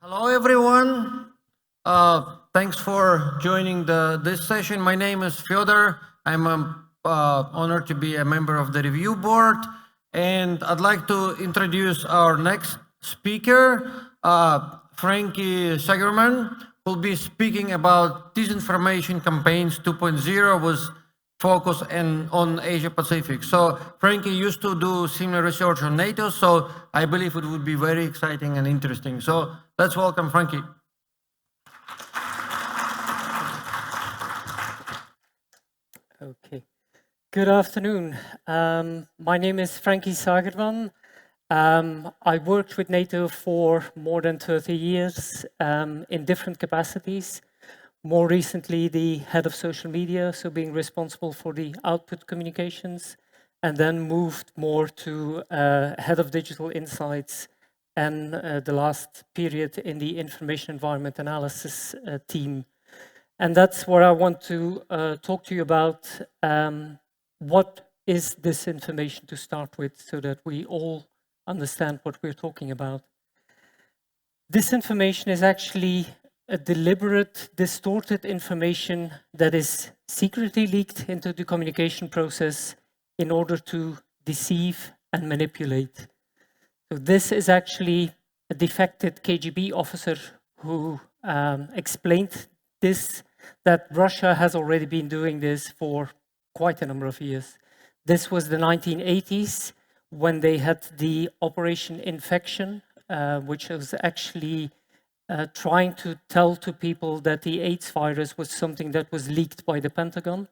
Hello, everyone. Thanks for joining this session. My name is Fyodor. I'm honored to be a member of the review board. And I'd like to introduce our next speaker, Frankie Sagerman, who'll be speaking about disinformation campaigns 2.0 with focus on Asia Pacific. So Frankie used to do similar research on NATO, so I believe it would be very exciting and interesting. So let's welcome Frankie. Okay. Good afternoon. My name is Frankie Sagerman. I worked with NATO for more than 30 years in different capacities. More recently, the head of social media, so being responsible for the output communications, and then moved more to head of digital insights and the last period in the information environment analysis team. And that's what I want to talk to you about. What is disinformation to start with, so that we all understand what we're talking about. Disinformation is actually a deliberate, distorted information that is secretly leaked into the communication process in order to deceive and manipulate. So this is actually a defected KGB officer who explained this, that Russia has already been doing this for quite a number of years. This was the 1980s when they had the Operation Infection, which was actually trying to tell to people that the AIDS virus was something that was leaked by the Pentagon.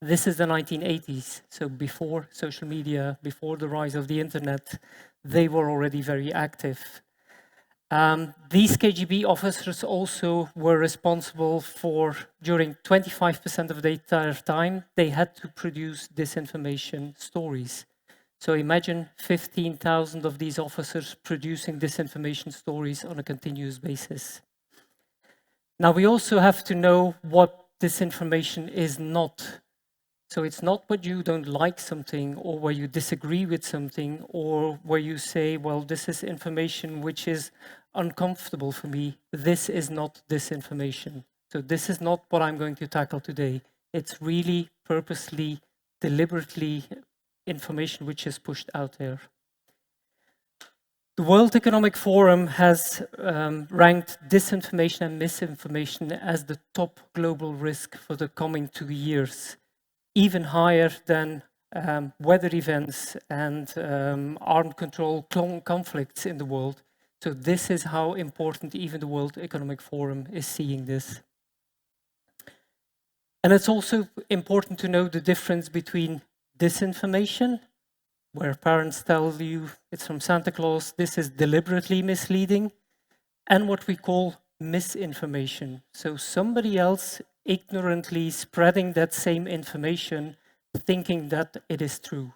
This is the 1980s, so before social media, before the rise of the internet, they were already very active. These KGB officers also were responsible for, during 25% of their time, they had to produce disinformation stories. So imagine 15,000 of these officers producing disinformation stories on a continuous basis. Now, we also have to know what disinformation is not. So it's not what you don't like something, or where you disagree with something, or where you say, well, this is information which is uncomfortable for me. This is not disinformation. So this is not what I'm going to tackle today. It's really purposely, deliberately information which is pushed out there. The World Economic Forum has ranked disinformation and misinformation as the top global risk for the coming 2 years, even higher than weather events and armed control conflicts in the world. So this is how important even the World Economic Forum is seeing this. And it's also important to know the difference between disinformation, where parents tell you it's from Santa Claus, this is deliberately misleading, and what we call misinformation. So somebody else ignorantly spreading that same information, thinking that it is true.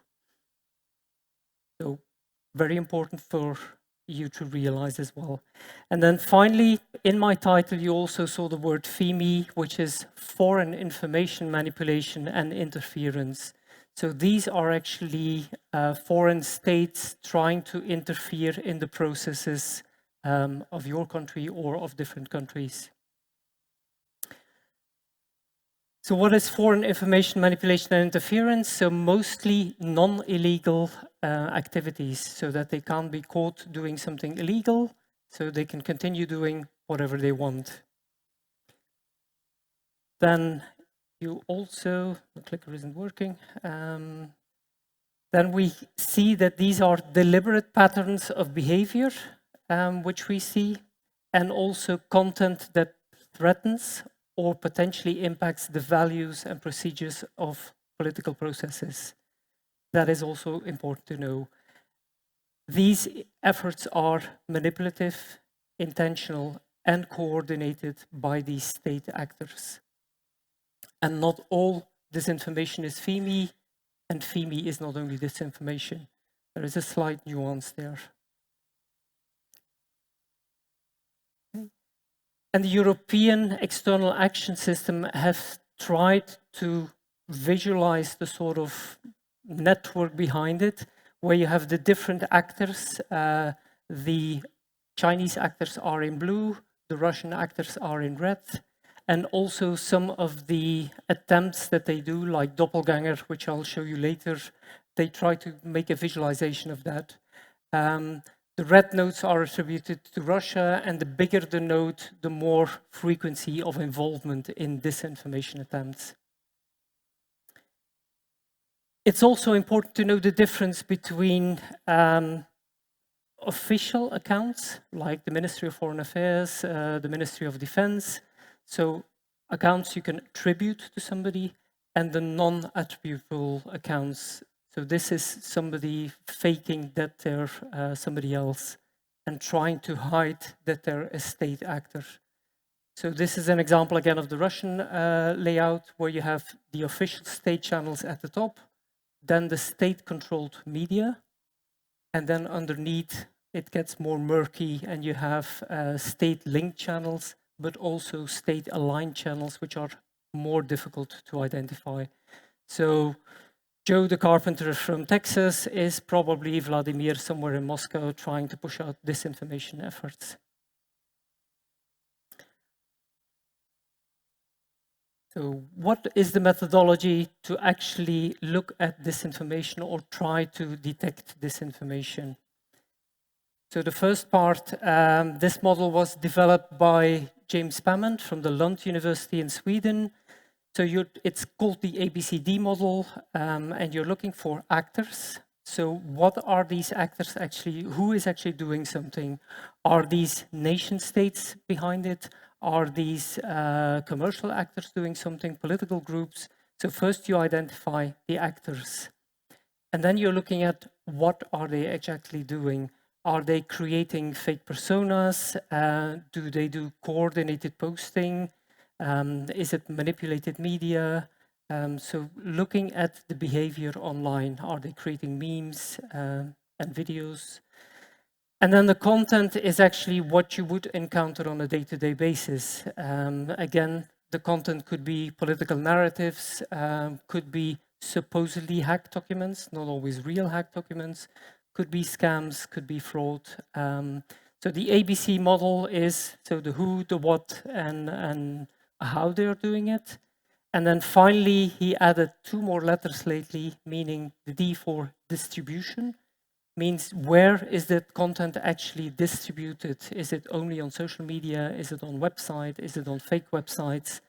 So very important for you to realize as well. And then finally, in my title, you also saw the word FIMI, which is foreign information manipulation and interference. So these are actually foreign states trying to interfere in the processes of your country or of different countries. So what is foreign information manipulation and interference? So mostly non-illegal activities, so that they can't be caught doing something illegal, so they can continue doing whatever they want. Then you also, the clicker isn't working. Then we see that these are deliberate patterns of behavior, which we see, and also content that threatens or potentially impacts the values and procedures of political processes. That is also important to know. These efforts are manipulative, intentional, and coordinated by these state actors. And not all disinformation is FIMI, and FIMI is not only disinformation. There is a slight nuance there. And the European External Action System has tried to visualize the sort of network behind it, where you have the different actors, the Chinese actors are in blue, the Russian actors are in red, and also some of the attempts that they do, like doppelganger, which I'll show you later, they try to make a visualization of that. The red nodes are attributed to Russia, and the bigger the node, the more frequency of involvement in disinformation attempts. It's also important to know the difference between official accounts, like the Ministry of Foreign Affairs, the Ministry of Defense, so accounts you can attribute to somebody, and the non-attributable accounts. So this is somebody faking that they're somebody else and trying to hide that they're a state actor. So this is an example again of the Russian layout, where you have the official state channels at the top, then the state-controlled media, and then underneath it gets more murky, and you have state-linked channels, but also state-aligned channels, which are more difficult to identify. So Joe the carpenter from Texas is probably Vladimir somewhere in Moscow trying to push out disinformation efforts. So what is the methodology to actually look at disinformation or try to detect disinformation? So the first part, this model was developed by James Pammond from the Lund University in Sweden. So it's called the ABCD model, and you're looking for actors. So what are these actors actually, who is actually doing something? Are these nation states behind it? Are these commercial actors doing something, political groups? So first you identify the actors. And then you're looking at what are they exactly doing? Are they creating fake personas? Do they do coordinated posting? Is it manipulated media? So looking at the behavior online, are they creating memes and videos? And then the content is actually what you would encounter on a day-to-day basis. Again, the content could be political narratives, could be supposedly hacked documents, not always real hacked documents, could be scams, could be fraud. So the ABC model is so the who, the what, and how they're doing it. And then finally, he added 2 more letters lately, meaning the D for distribution, means where is that content actually distributed? Is it only on social media? Is it on website? Is it on fake websites?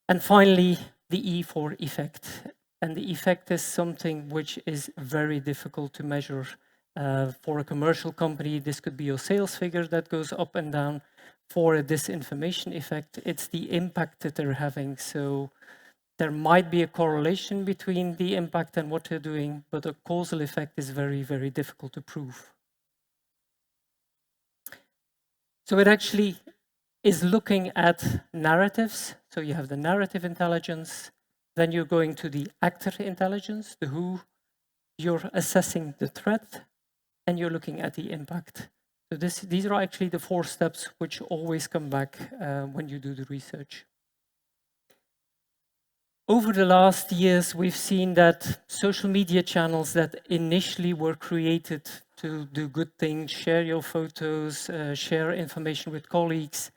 And finally, the E for effect. And the effect is something which is very difficult to measure. For a commercial company, this could be your sales figure that goes up and down. For a disinformation effect, it's the impact that they're having. So there might be a correlation between the impact and what they're doing, but a causal effect is very, very difficult to prove. So it actually is looking at narratives. So you have the narrative intelligence, then you're going to the actor intelligence, the who, you're assessing the threat, and you're looking at the impact. So these are actually the 4 steps which always come back when you do the research. Over the last years, we've seen that social media channels that initially were created to do good things, share your photos, share information with colleagues,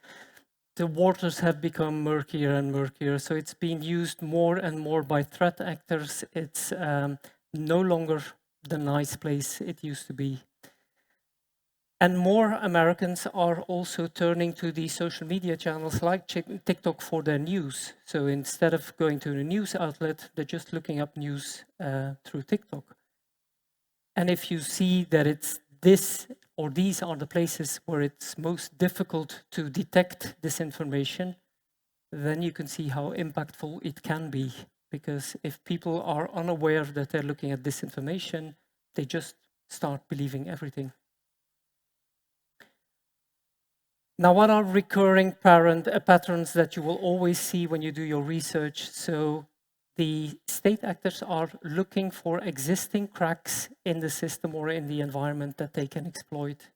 the waters have become murkier and murkier. So it's being used more and more by threat actors. It's no longer the nice place it used to be. And more Americans are also turning to these social media channels like TikTok for their news. So instead of going to a news outlet, they're just looking up news through TikTok. And if you see that it's this or these are the places where it's most difficult to detect disinformation, then you can see how impactful it can be. Because if people are unaware that they're looking at disinformation, they just start believing everything. Now, what are recurring patterns that you will always see when you do your research? So the state actors are looking for existing cracks in the system or in the environment that they can exploit.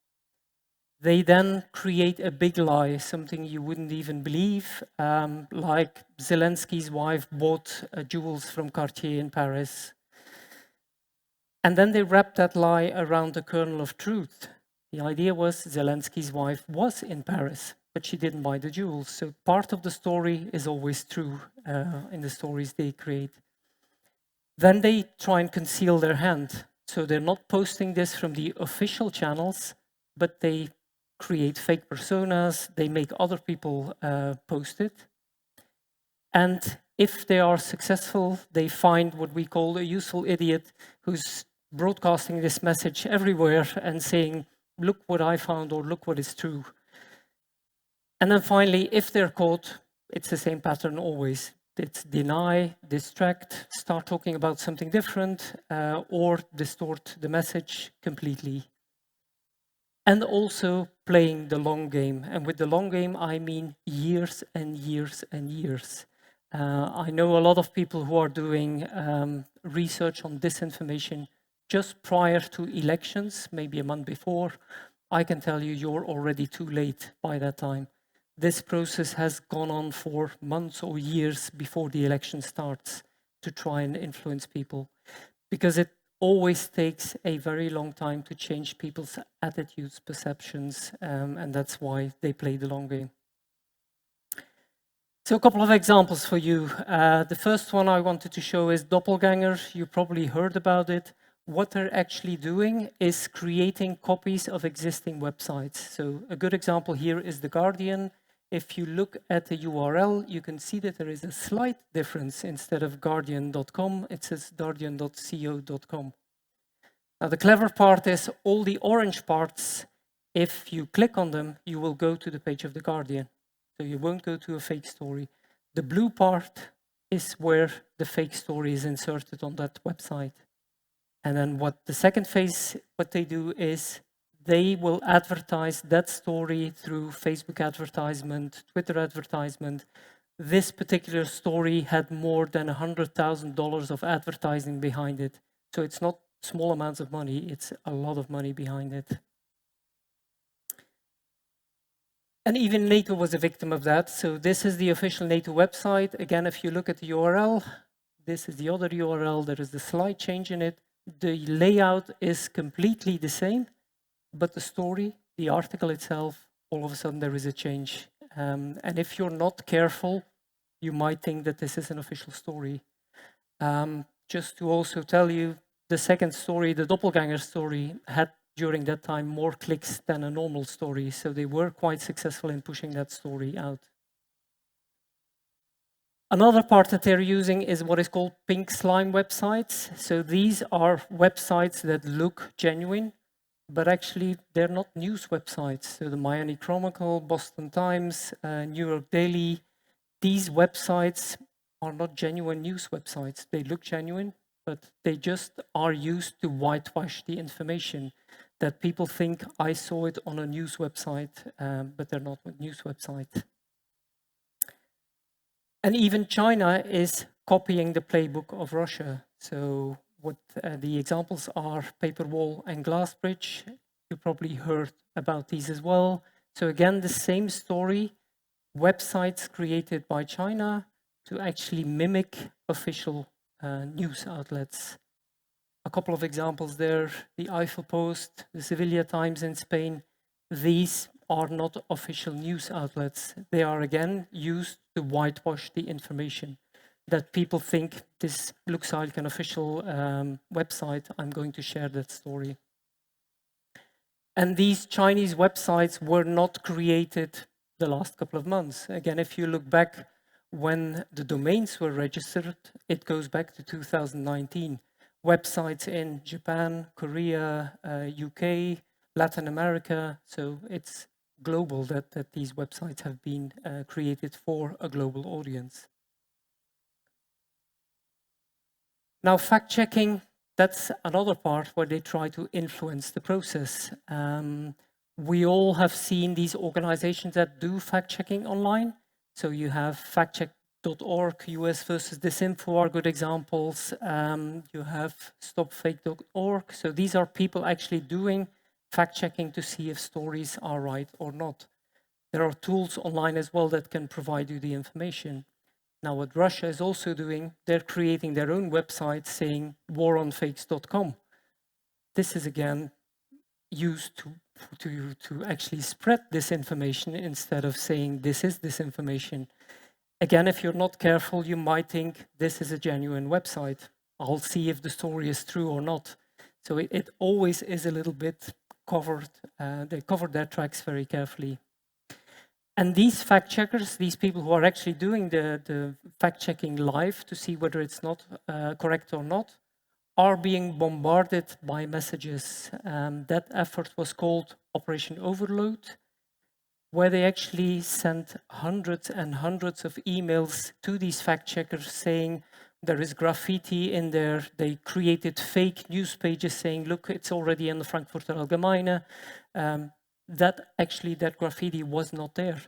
They then create a big lie, something you wouldn't even believe, like Zelensky's wife bought jewels from Cartier in Paris. And then they wrap that lie around the kernel of truth. The idea was Zelensky's wife was in Paris, but she didn't buy the jewels. So part of the story is always true in the stories they create. Then they try and conceal their hand. So they're not posting this from the official channels, but they create fake personas, they make other people post it. And if they are successful, they find what we call a useful idiot who's broadcasting this message everywhere and saying, look what I found, or look what is true. And then finally, if they're caught, it's the same pattern always. It's deny, distract, start talking about something different, or distort the message completely. And also playing the long game. And with the long game, I mean years and years and years. I know a lot of people who are doing research on disinformation just prior to elections, maybe a month before. I can tell you, you're already too late by that time. This process has gone on for months or years before the election starts to try and influence people, because it always takes a very long time to change people's attitudes, perceptions, and that's why they play the long game. So a couple of examples for you. The first one I wanted to show is Doppelganger. You probably heard about it. What they're actually doing is creating copies of existing websites. So a good example here is The Guardian. If you look at the URL, you can see that there is a slight difference. Instead of guardian.com, it says guardian.co.com. Now the clever part is all the orange parts, if you click on them, you will go to the page of The Guardian. So you won't go to a fake story. The blue part is where the fake story is inserted on that website. And then what the second phase, what they do is they will advertise that story through Facebook advertisement, Twitter advertisement. This particular story had more than $100,000 of advertising behind it. So it's not small amounts of money, it's a lot of money behind it. And even NATO was a victim of that. So this is the official NATO website. Again, if you look at the URL, this is the other URL, there is the slight change in it. The layout is completely the same, but the story, the article itself, all of a sudden there is a change. And if you're not careful, you might think that this is an official story. Just to also tell you, the second story, the Doppelganger story, had during that time more clicks than a normal story. So they were quite successful in pushing that story out. Another part that they're using is what is called pink slime websites. So these are websites that look genuine, but actually they're not news websites. So the Miami Chronicle, Boston Times, New York Daily, these websites are not genuine news websites. They look genuine, but they just are used to whitewash the information that people think I saw it on a news website, but they're not a news website. And even China is copying the playbook of Russia. So what the examples are Paperwall and Glassbridge. You probably heard about these as well. So again, the same story, websites created by China to actually mimic official news outlets. A couple of examples there, the Eiffel Post, the Sevilla Times in Spain. These are not official news outlets. They are again used to whitewash the information that people think this looks like an official website. I'm going to share that story. And these Chinese websites were not created the last couple of months. Again, if you look back when the domains were registered, it goes back to 2019. Websites in Japan, Korea, UK, Latin America. So it's global that these websites have been created for a global audience. Now, fact-checking, that's another part where they try to influence the process. We all have seen these organizations that do fact-checking online. So you have factcheck.org, US versus Disinfo are good examples. You have stopfake.org. So these are people actually doing fact-checking to see if stories are right or not. There are tools online as well that can provide you the information. Now, what Russia is also doing, they're creating their own website saying waronfakes.com. This is again, used to actually spread disinformation instead of saying this is disinformation. Again, if you're not careful, you might think this is a genuine website. I'll see if the story is true or not. So it always is a little bit covered. They cover their tracks very carefully. And these fact checkers, these people who are actually doing the fact checking live to see whether it's not correct or not, are being bombarded by messages. That effort was called Operation Overload, where they actually sent hundreds and hundreds of emails to these fact checkers saying there is graffiti in there. They created fake news pages saying, look, it's already in the Frankfurter Allgemeine. That graffiti was not there.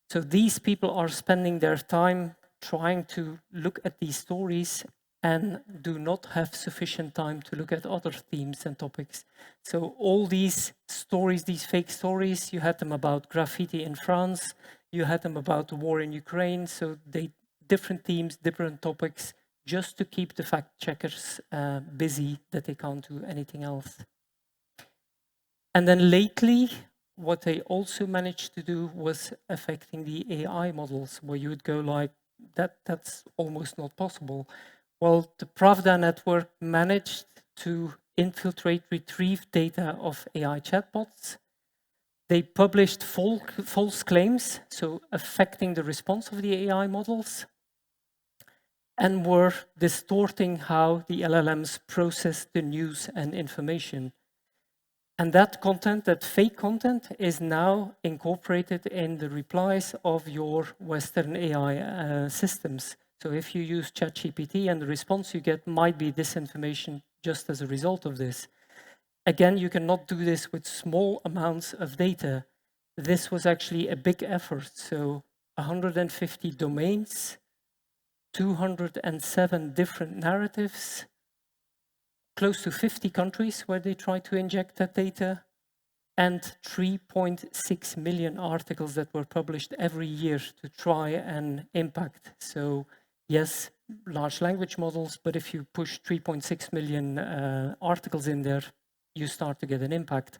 So these people are spending their time trying to look at these stories and do not have sufficient time to look at other themes and topics. So all these stories, these fake stories, you had them about graffiti in France, you had them about the war in Ukraine, so they different themes, different topics, just to keep the fact checkers busy that they can't do anything else. And then lately, what they also managed to do was affecting the AI models, where you would go like, that's almost not possible. Well, the Pravda network managed to infiltrate, retrieve data of AI chatbots. They published false claims, so affecting the response of the AI models, and were distorting how the LLMs process the news and information. And that content, that fake content, is now incorporated in the replies of your Western AI systems. So if you use ChatGPT and the response you get might be disinformation just as a result of this. Again, you cannot do this with small amounts of data. This was actually a big effort. So 150 domains, 207 different narratives, close to 50 countries where they try to inject that data, and 3.6 million articles that were published every year to try and impact. So yes, large language models, but if you push 3.6 million articles in there, you start to get an impact.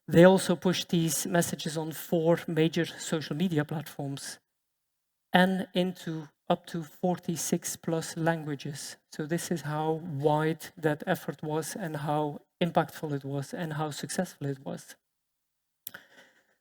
They also push these messages on 4 major social media platforms and into up to 46 plus languages. So this is how wide that effort was and how impactful it was and how successful it was.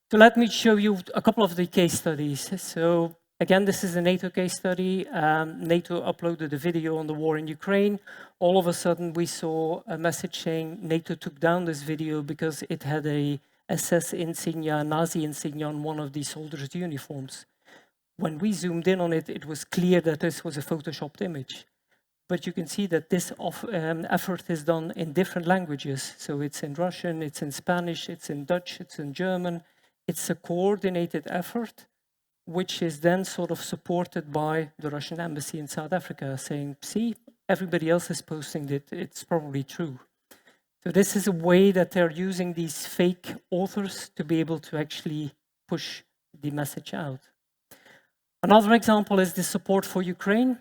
So let me show you a couple of the case studies. So again, this is a NATO case study. NATO uploaded a video on the war in Ukraine. All of a sudden, we saw a message saying NATO took down this video because it had a SS insignia, Nazi insignia on one of the soldiers' uniforms. When we zoomed in on it, it was clear that this was a photoshopped image. But you can see that this effort is done in different languages. So it's in Russian, it's in Spanish, it's in Dutch, it's in German. It's a coordinated effort, which is then sort of supported by the Russian embassy in South Africa, saying, see, everybody else is posting it, it's probably true. So this is a way that they're using these fake authors to be able to actually push the message out. Another example is the support for Ukraine.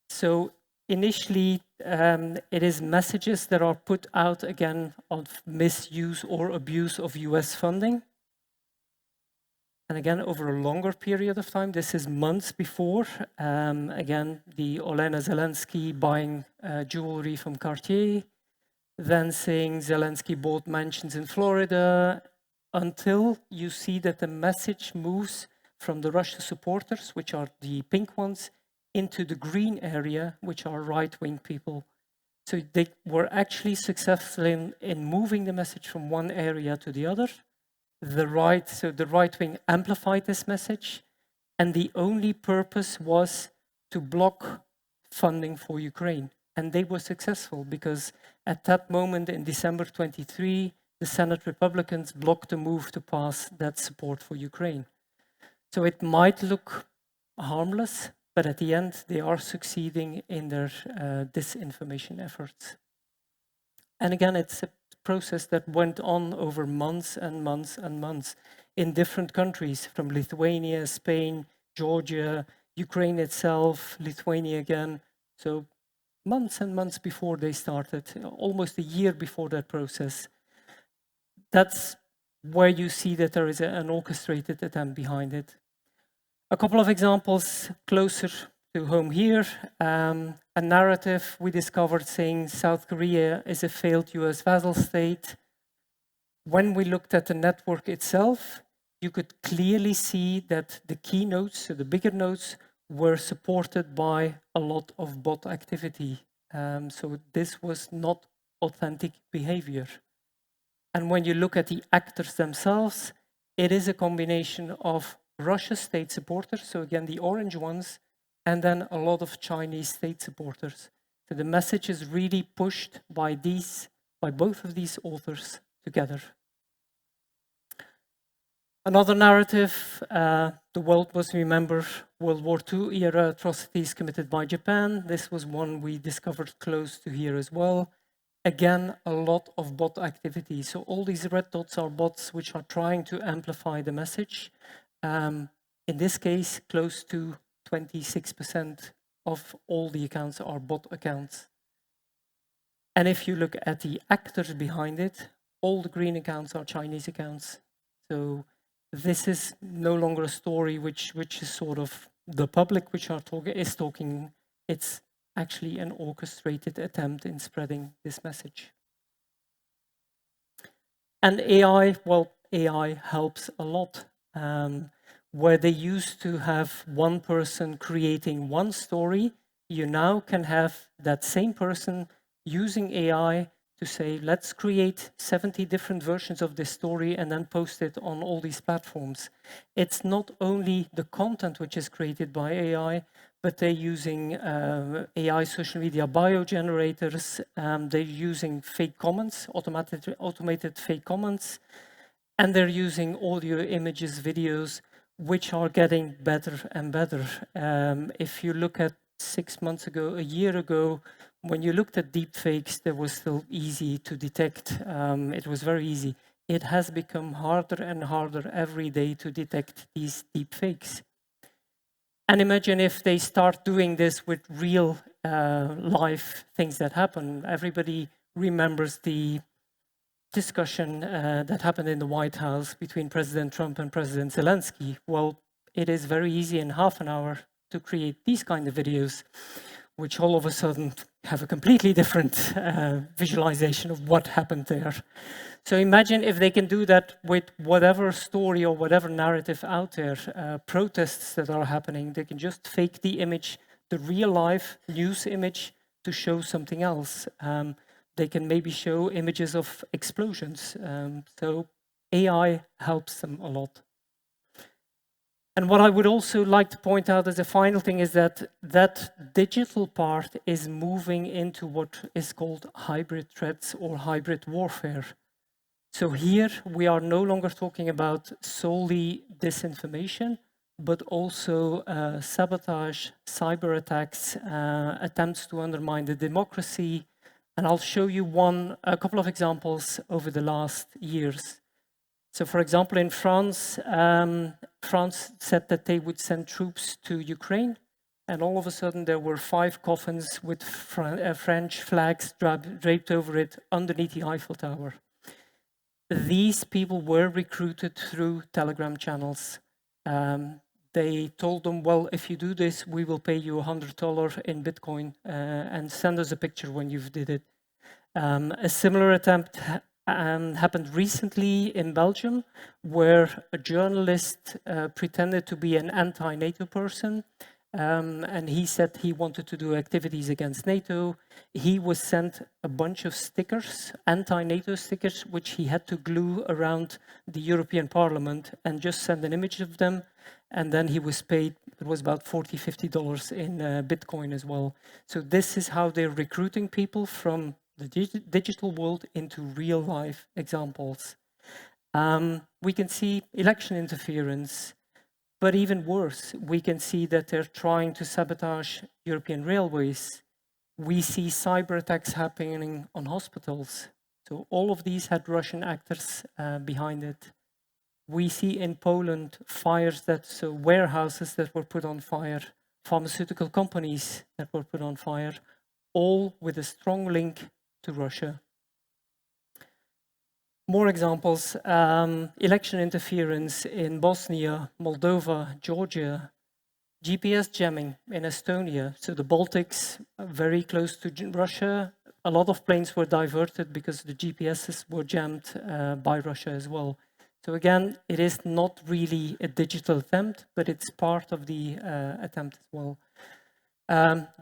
So initially, it is messages that are put out again of misuse or abuse of US funding. And again, over a longer period of time, this is months before, again, the Olena Zelensky buying jewelry from Cartier, then saying Zelensky bought mansions in Florida, until you see that the message moves from the Russia supporters, which are the pink ones, into the green area, which are right-wing people. So they were actually successful in moving the message from one area to the other. The right wing amplified this message, and the only purpose was to block funding for Ukraine. And they were successful because at that moment in December 23, the Senate Republicans blocked the move to pass that support for Ukraine. So it might look harmless, but at the end, they are succeeding in their disinformation efforts. And again, it's a process that went on over months and months and months in different countries, from Lithuania, Spain, Georgia, Ukraine itself, Lithuania again. So months and months before they started, almost a year before that process. that's where you see that there is an orchestrated attempt behind it. A couple of examples closer to home here. A narrative we discovered saying South Korea is a failed US vassal state. When we looked at the network itself, you could clearly see that the key nodes, so the bigger nodes, were supported by a lot of bot activity. So this was not authentic behavior. And when you look at the actors themselves, it is a combination of Russia's state supporters, so again, the orange ones, and then a lot of Chinese state supporters. So the message is really pushed by both of these authors together. Another narrative, the world must remember World War II era atrocities committed by Japan. This was one we discovered close to here as well. Again, a lot of bot activity. So all these red dots are bots which are trying to amplify the message. In this case, close to 26% of all the accounts are bot accounts. And if you look at the actors behind it, all the green accounts are Chinese accounts. So this is no longer a story which is sort of the public which is talking. It's actually an orchestrated attempt in spreading this message. And AI, well, AI helps a lot. Where they used to have one person creating one story, you now can have that same person using AI to say, let's create 70 different versions of this story and then post it on all these platforms. It's not only the content which is created by AI, but they're using AI social media bio generators. They're using fake comments, automated fake comments, and they're using audio, images, videos, which are getting better and better. If you look at 6 months ago, a year ago, when you looked at deepfakes, that was still easy to detect. It was very easy. It has become harder and harder every day to detect these deepfakes. And imagine if they start doing this with real life things that happen. Everybody remembers the discussion that happened in the White House between President Trump and President Zelensky. Well, it is very easy in half an hour to create these kind of videos, which all of a sudden have a completely different visualization of what happened there. So imagine if they can do that with whatever story or whatever narrative out there, protests that are happening, they can just fake the image, the real life news image, to show something else. They can maybe show images of explosions. So AI helps them a lot. And what I would also like to point out as a final thing is that that digital part is moving into what is called hybrid threats or hybrid warfare. So here we are no longer talking about solely disinformation, but also sabotage, cyber attacks, attempts to undermine the democracy. And I'll show you a couple of examples over the last years. So for example, in France, France said that they would send troops to Ukraine. And all of a sudden there were 5 coffins with French flags draped over it underneath the Eiffel Tower. These people were recruited through Telegram channels. They told them, well, if you do this, we will pay you $100 in Bitcoin and send us a picture when you've did it. A similar attempt happened recently in Belgium, where a journalist pretended to be an anti-NATO person, and he said he wanted to do activities against NATO. He was sent a bunch of stickers, anti-NATO stickers, which he had to glue around the European Parliament and just send an image of them. And then he was paid, it was about $40, $50 in Bitcoin as well. So this is how they're recruiting people from the digital world into real life examples. We can see election interference, but even worse, we can see that they're trying to sabotage European railways. We see cyber attacks happening on hospitals. So all of these had Russian actors behind it. We see in Poland fires so warehouses that were put on fire, pharmaceutical companies that were put on fire, all with a strong link to Russia. More examples, election interference in Bosnia, Moldova, Georgia, GPS jamming in Estonia. So the Baltics, very close to Russia. A lot of planes were diverted because the GPSs were jammed by Russia as well. So again, it is not really a digital attempt, but it's part of the attempt as well.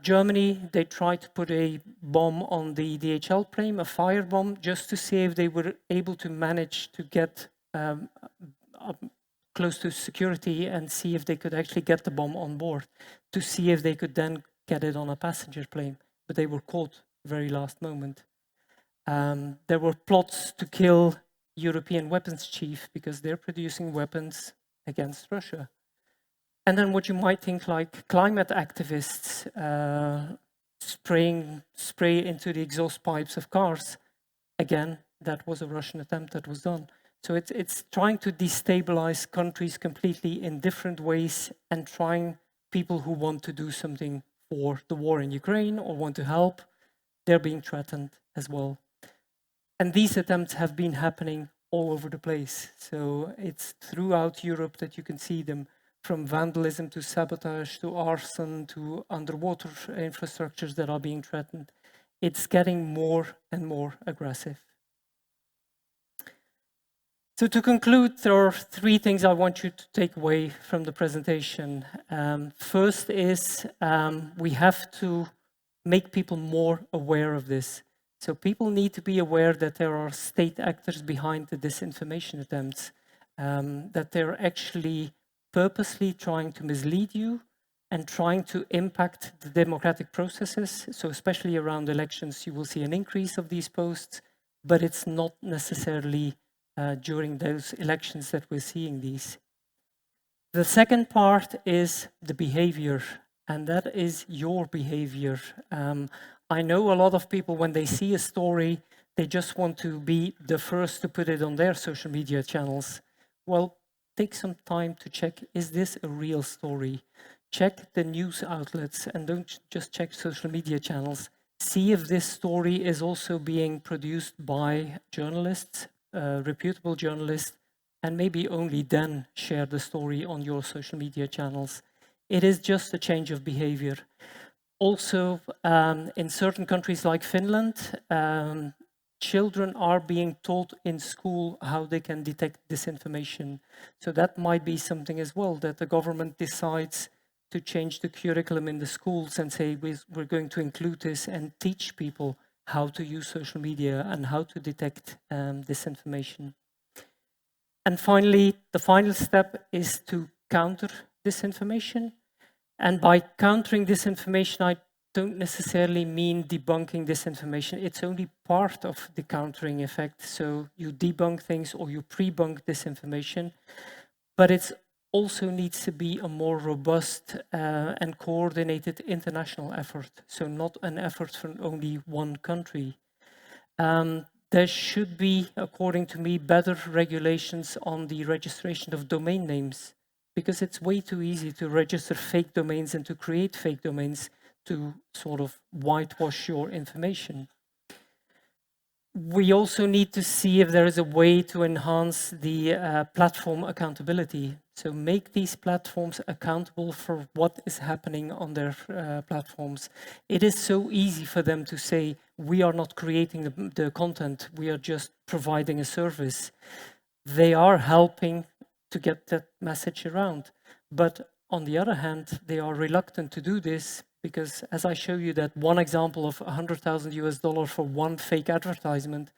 Germany, they tried to put a bomb on the DHL plane, a firebomb, just to see if they were able to manage to get close to security and see if they could actually get the bomb on board, to see if they could then get it on a passenger plane. But they were caught very last moment. There were plots to kill European weapons chief because they're producing weapons against Russia. And then what you might think like climate activists spray into the exhaust pipes of cars. Again, that was a Russian attempt that was done. So it's trying to destabilize countries completely in different ways and trying people who want to do something for the war in Ukraine or want to help, they're being threatened as well. And these attempts have been happening all over the place. So it's throughout Europe that you can see them, from vandalism to sabotage to arson to underwater infrastructures that are being threatened. It's getting more and more aggressive. So to conclude, there are three things I want you to take away from the presentation. First is we have to make people more aware of this. So people need to be aware that there are state actors behind the disinformation attempts, that they're actually purposely trying to mislead you and trying to impact the democratic processes. So especially around elections, you will see an increase of these posts, but it's not necessarily during those elections that we're seeing these. The second part is the behavior, and that is your behavior. I know a lot of people, when they see a story, they just want to be the first to put it on their social media channels. Well, take some time to check, is this a real story? Check the news outlets and don't just check social media channels. See if this story is also being produced by journalists, reputable journalists, and maybe only then share the story on your social media channels. It is just a change of behavior. Also, in certain countries like Finland, children are being taught in school how they can detect disinformation. So that might be something as well, that the government decides to change the curriculum in the schools and say, we're going to include this and teach people how to use social media and how to detect disinformation. And finally, the final step is to counter disinformation. And by countering disinformation, I don't necessarily mean debunking disinformation. It's only part of the countering effect. So you debunk things or you pre-bunk disinformation, but it also needs to be a more robust and coordinated international effort. So not an effort from only one country. There should be, according to me, better regulations on the registration of domain names, because it's way too easy to register fake domains and to create fake domains to sort of whitewash your information. We also need to see if there is a way to enhance the platform accountability. So make these platforms accountable for what is happening on their platforms. It is so easy for them to say, we are not creating the content, we are just providing a service. They are helping to get that message around. But on the other hand, they are reluctant to do this because, as I show you that one example of $100,000 for one fake advertisement,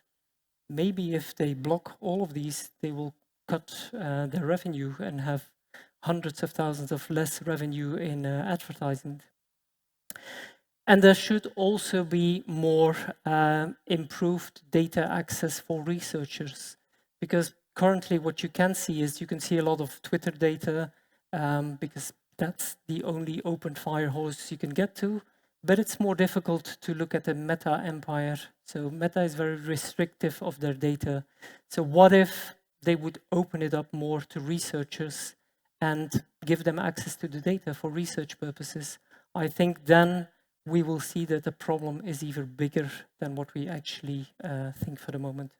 maybe if they block all of these, they will cut their revenue and have hundreds of thousands of less revenue in advertising. And there should also be more improved data access for researchers, because currently what you can see is you can see a lot of Twitter data because that's the only open fire hose you can get to, but it's more difficult to look at the Meta empire. So Meta is very restrictive of their data. So what if they would open it up more to researchers and give them access to the data for research purposes? I think then we will see that the problem is even bigger than what we actually think for the moment.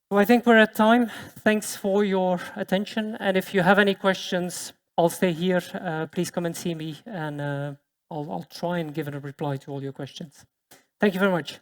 So I think we're at time. Thanks for your attention. And if you have any questions, I'll stay here. Please come and see me, and I'll try and give a reply to all your questions. Thank you very much.